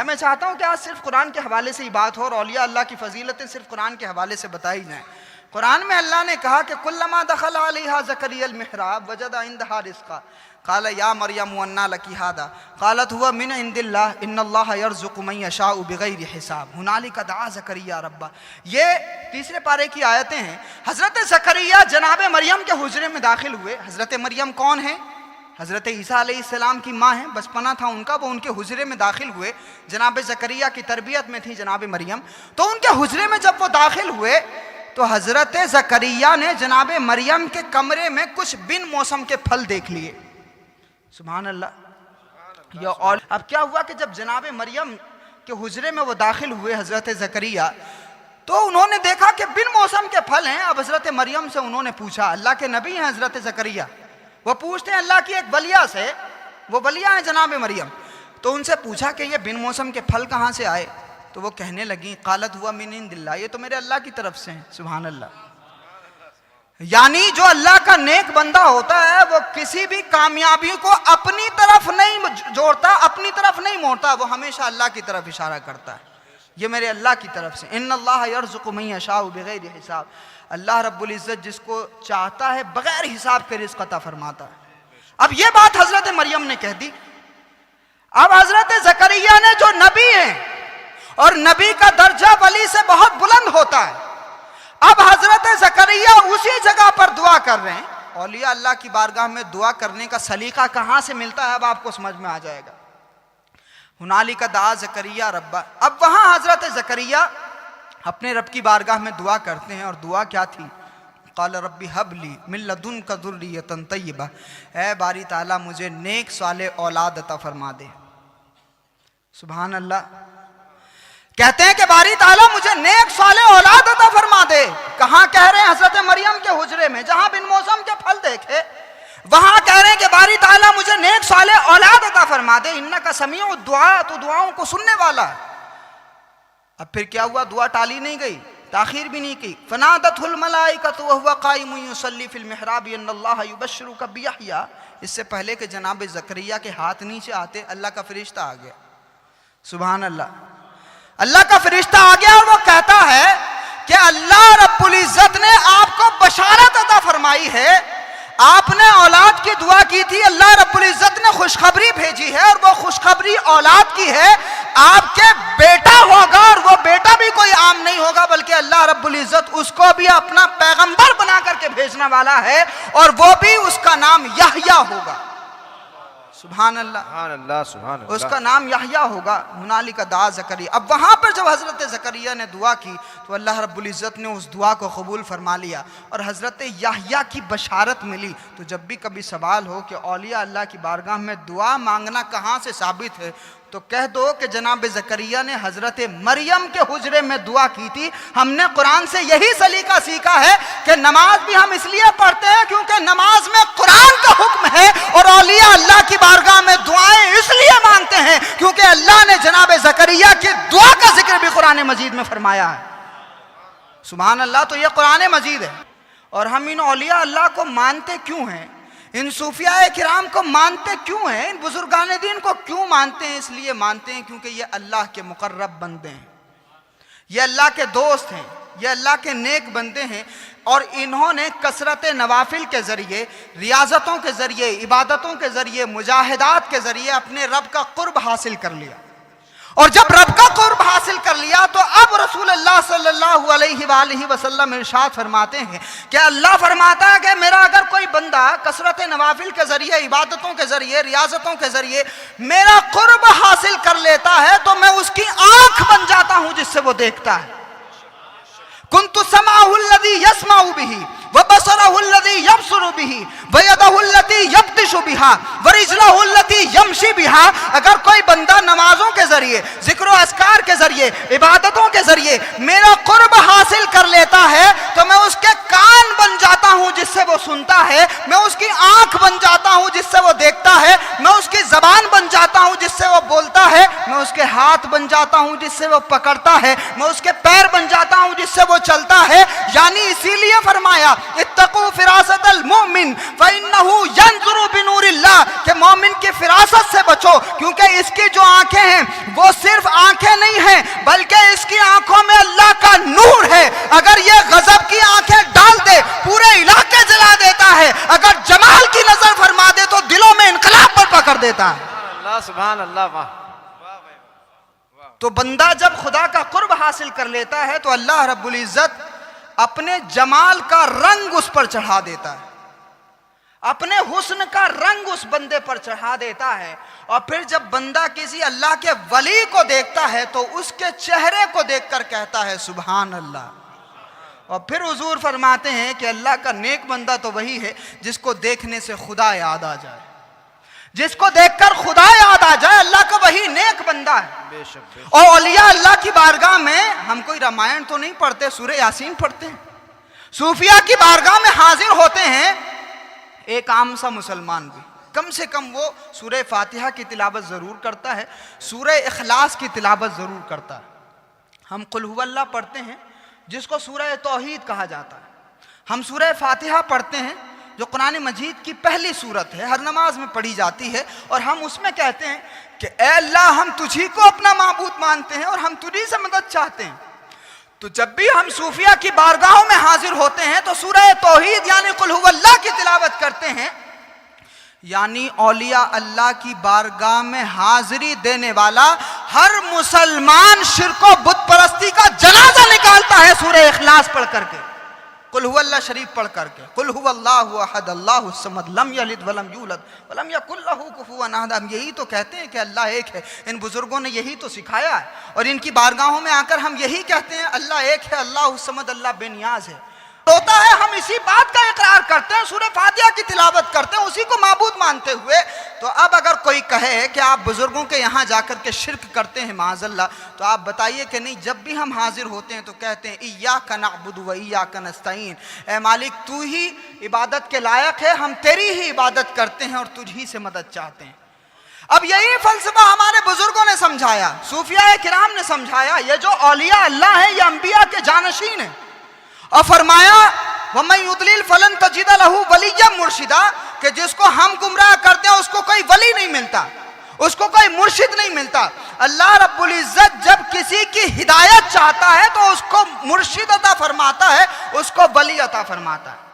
میں چاہتا ہوں کہ آج صرف قرآن کے حوالے سے ہی بات ہو اور اولیاء اللہ کی فضیلتیں صرف قرآن کے حوالے سے بتائی جائیں۔ قرآن میں اللہ نے کہا کہ کلما دخل علیہا زکریا المحراب وجد عندہا رزقا قال یا مریم انا لکی ھذا قالت هو من عند اللہ ان اللہ یرزق من یشاء بغیر حساب ہنالک دعا زکریا ربہ۔ یہ تیسرے پارے کی آیتیں ہیں۔ حضرت زکریا جناب مریم کے حجرے میں داخل ہوئے۔ حضرت مریم کون ہیں؟ حضرت عیسیٰ علیہ السلام کی ماں ہیں، بچپنا تھا ان کا، وہ ان کے حجرے میں داخل ہوئے۔ جناب زکریا کی تربیت میں تھی جناب مریم، تو ان کے حجرے میں جب وہ داخل ہوئے تو حضرت زکریا نے جناب مریم کے کمرے میں کچھ بن موسم کے پھل دیکھ لیے۔ سبحان اللہ۔ اب کیا ہوا کہ جب جناب مریم کے حجرے میں وہ داخل ہوئے حضرت زکریا، تو انہوں نے دیکھا کہ بن موسم کے پھل ہیں۔ اب حضرت مریم سے انہوں نے پوچھا، اللہ کے نبی ہیں حضرت زکریا، وہ پوچھتے ہیں اللہ کی ایک ولیہ سے، وہ ولیہ ہیں جناب مریم، تو ان سے پوچھا کہ یہ بن موسم کے پھل کہاں سے آئے؟ تو وہ کہنے لگیں قالت ہوا من عند اللہ، یہ تو میرے اللہ کی طرف سے ہیں۔ سبحان اللہ۔ یعنی جو اللہ کا نیک بندہ ہوتا ہے وہ کسی بھی کامیابی کو اپنی طرف نہیں جوڑتا، اپنی طرف نہیں موڑتا، وہ ہمیشہ اللہ کی طرف اشارہ کرتا ہے، یہ میرے اللہ کی طرف سے۔ ان اللہ یرزق من یشاء بغیر حساب، اللہ رب العزت جس کو چاہتا ہے بغیر حساب کے رزق عطا فرماتا ہے۔ اب یہ بات حضرت مریم نے کہہ دی۔ اب حضرت زکریا نے جو نبی ہیں اور نبی کا درجہ ولی سے بہت بلند ہوتا ہے، اب حضرت زکریا اسی جگہ پر دعا کر رہے ہیں۔ اولیاء اللہ کی بارگاہ میں دعا کرنے کا سلیقہ کہاں سے ملتا ہے اب آپ کو سمجھ میں آ جائے گا۔ ہنالک دعا زکریا ربہ، اب وہاں حضرت زکریا اپنے رب کی بارگاہ میں دعا کرتے ہیں، اور دعا کیا تھی؟ قال ربی ہب لی من لدنک ذریۃ طیبہ، اے باری تعالیٰ مجھے نیک صالح اولاد عطا فرما دے۔ سبحان اللہ۔ کہتے ہیں کہ باری تعالیٰ مجھے نیک صالح اولاد عطا فرما دے۔ کہاں کہہ رہے ہیں؟ حضرت مریم کے حجرے میں، جہاں بن موسم کے پھل دیکھے وہاں کہہ رہے ہیں کہ باری تعالیٰ مجھے نیک صالح اولاد عطا فرما دے، انک سمیع الدعاء، تو دعاؤں کو سننے والا ہے۔ اب پھر کیا ہوا؟ دعا ٹالی نہیں گئی، تاخیر بھی نہیں کی۔ فنادتہ الملائکۃ وہو قائم یصلی فی المحراب ان اللہ یبشرک بیحییٰ، اس سے پہلے کہ جناب زکریا کے ہاتھ نیچے آتے اللہ کا فرشتہ آ گیا۔ سبحان اللہ۔ اللہ کا فرشتہ آ گیا اور وہ کہتا ہے کہ اللہ رب العزت نے آپ کو بشارت عطا فرمائی ہے، آپ نے اولاد کی دعا کی تھی، اللہ رب العزت نے خوشخبری بھیجی ہے، اور وہ خوشخبری اولاد کی ہے، آپ کے بیٹا ہوگا، اور وہ بیٹا بھی کوئی عام نہیں ہوگا بلکہ اللہ رب العزت اس کو بھی اپنا پیغمبر بنا کر کے بھیجنے والا ہے، اور وہ بھی اس کا نام یحییٰ ہوگا۔ سبحان اللہ، سبحان اللہ، سبحان اللہ۔ اس کا نام یحییٰ ہوگا۔ ہنالک دعا زکریا۔ اب وہاں پر جب حضرت زکریا نے دعا کی تو اللہ رب العزت نے اس دعا کو قبول فرما لیا، اور حضرت یحییٰ کی بشارت ملی۔ تو جب بھی کبھی سوال ہو کہ اولیاء اللہ کی بارگاہ میں دعا مانگنا کہاں سے ثابت ہے، تو کہہ دو کہ جناب زکریا نے حضرت مریم کے حجرے میں دعا کی تھی۔ ہم نے قرآن سے یہی سلیقہ سیکھا ہے کہ نماز بھی ہم اس لیے پڑھتے ہیں کیونکہ نماز میں قرآن کا حکم ہے، اور اولیاء اللہ کی بارگاہ میں دعائیں اس لیے مانگتے ہیں کیونکہ اللہ نے جناب زکریا کی دعا کا ذکر بھی قرآن مجید میں فرمایا ہے۔ سبحان اللہ۔ تو یہ قرآن مجید ہے، اور ہم ان اولیاء اللہ کو مانتے کیوں ہیں؟ ان صوفیاء کرام کو مانتے کیوں ہیں؟ ان بزرگان دین کو کیوں مانتے ہیں؟ اس لیے مانتے ہیں کیونکہ یہ اللہ کے مقرب بندے ہیں، یہ اللہ کے دوست ہیں، یہ اللہ کے نیک بندے ہیں، اور انہوں نے کثرت نوافل کے ذریعے، ریاضتوں کے ذریعے، عبادتوں کے ذریعے، مجاہدات کے ذریعے اپنے رب کا قرب حاصل کر لیا، اور جب رب کا قرب حاصل کر لیا تو اب رسول اللہ صلی اللہ علیہ وآلہ وسلم ارشاد فرماتے ہیں کہ اللہ فرماتا ہے کہ میرا اگر کوئی بندہ کثرت نوافل کے ذریعے، عبادتوں کے ذریعے، ریاضتوں کے ذریعے میرا قرب حاصل کر لیتا ہے تو میں اس کی آنکھ بن جاتا ہوں جس سے وہ دیکھتا ہے۔ کنت سمعہ الذی یسمع بہ وبصرہ الذی یبصر بہ ویدہ التی یبطش بہا ورجلہ التی یمشی بہا۔ اگر کوئی بندہ نمازوں کے ذریعے، ذکر و اذکار کے ذریعے، عبادتوں کے ذریعے میرا قرب حاصل کر لیتا ہے تو میں اس کے کان بن جاتا ہوں جس سے وہ سنتا ہے، میں اس کی آنکھ بن جاتا ہوں جس سے وہ دیکھتا ہے، میں اس کی زبان بن جاتا ہوں جس سے وہ بولتا ہے، میں اس کے ہاتھ بن جاتا ہوں جس سے وہ پکڑتا ہے، میں اس کے پیر بن جاتا ہوں جس سے وہ چلتا ہے۔ یعنی اسی لیے فرمایا وَاتَّقُوا فِرَاسَةَ الْمُؤْمِنِ فَإِنَّهُ يَنْظُرُ بِنُورِ اللَّهِ کہ مومن کی فراست سے بچو، کیونکہ اس کی جو آنکھیں ہیں وہ صرف آنکھیں نہیں ہیں بلکہ اس کی آنکھوں میں اللہ کا نور ہے۔ اگر یہ غضب کی آنکھیں ڈال دے پورے علاقے جلا دیتا ہے، اگر جمال کی نظر فرما دے تو دلوں میں انقلاب برپا کر دیتا ہے۔ اللہ سبحان اللہ، واہ۔ تو بندہ جب خدا کا قرب حاصل کر لیتا ہے تو اللہ رب العزت اپنے جمال کا رنگ اس پر چڑھا دیتا ہے، اپنے حسن کا رنگ اس بندے پر چڑھا دیتا ہے، اور پھر جب بندہ کسی اللہ کے ولی کو دیکھتا ہے تو اس کے چہرے کو دیکھ کر کہتا ہے سبحان اللہ۔ اور پھر حضور فرماتے ہیں کہ اللہ کا نیک بندہ تو وہی ہے جس کو دیکھنے سے خدا یاد آ جائے، جس کو دیکھ کر خدا یاد آ جائے، اللہ کا وہی نیک بندہ ہے۔ بے شک۔ اور اولیاء اللہ کی بارگاہ میں ہم کوئی رامائن تو نہیں پڑھتے، سورہ یاسین پڑھتے ہیں۔ صوفیاء کی بارگاہ میں حاضر ہوتے ہیں ایک عام سا مسلمان بھی، کم سے کم وہ سورہ فاتحہ کی تلاوت ضرور کرتا ہے، سورہ اخلاص کی تلاوت ضرور کرتا ہے۔ ہم قل هو اللہ پڑھتے ہیں جس کو سورہ توحید کہا جاتا ہے، ہم سورہ فاتحہ پڑھتے ہیں جو قرآن مجید کی پہلی سورت ہے، ہر نماز میں پڑھی جاتی ہے، اور ہم اس میں کہتے ہیں کہ اے اللہ ہم تجھی کو اپنا معبود مانتے ہیں اور ہم تجھی سے مدد چاہتے ہیں۔ تو جب بھی ہم صوفیہ کی بارگاہوں میں حاضر ہوتے ہیں تو سورہ توحید یعنی قل هو اللہ کی تلاوت کرتے ہیں، یعنی اولیاء اللہ کی بارگاہ میں حاضری دینے والا ہر مسلمان شرک و بت پرستی کا جنازہ نکالتا ہے سورہ اخلاص پڑھ کر کے، قل هو اللہ شریف پڑھ کر کے، قل هو اللہ احد اللہ الصمد لم یلد ولم یولد ولم یکن لہ کفوا احد۔ ہم یہی تو کہتے ہیں کہ اللہ ایک ہے، ان بزرگوں نے یہی تو سکھایا ہے، اور ان کی بارگاہوں میں آ کر ہم یہی کہتے ہیں اللہ ایک ہے، اللہ الصمد، اللہ بے نیاز ہے۔ ہوتا ہے ہم اسی بات کا اقرار کرتے ہیں، سورہ فاتحہ کی تلاوت کرتے ہیں اسی کو معبود مانتے ہوئے۔ تو اب اگر کوئی کہے کہ آپ بزرگوں کے یہاں جا کر کے شرک کرتے ہیں معاذ اللہ، تو آپ بتائیے کہ نہیں، جب بھی ہم حاضر ہوتے ہیں تو کہتے ہیں ایاک نعبد و ایاک نستعین، اے مالک تو ہی عبادت کے لائق ہے، ہم تیری ہی عبادت کرتے ہیں اور تجھ ہی سے مدد چاہتے ہیں۔ اب یہی فلسفہ ہمارے بزرگوں نے سمجھایا، صوفیاء کرام نے سمجھایا، یہ جو اولیاء اللہ ہیں یہ انبیاء کے جانشین ہیں، اور فرمایا وَمَن يُضْلِلْ فَلَن تَجِدَ لَهُ وَلِيًّا مُرْشِدًا کہ جس کو ہم گمراہ کرتے ہیں اس کو کوئی ولی نہیں ملتا، اس کو کوئی مرشد نہیں ملتا۔ اللہ رب العزت جب کسی کی ہدایت چاہتا ہے تو اس کو مرشد عطا فرماتا ہے، اس کو ولی عطا فرماتا ہے۔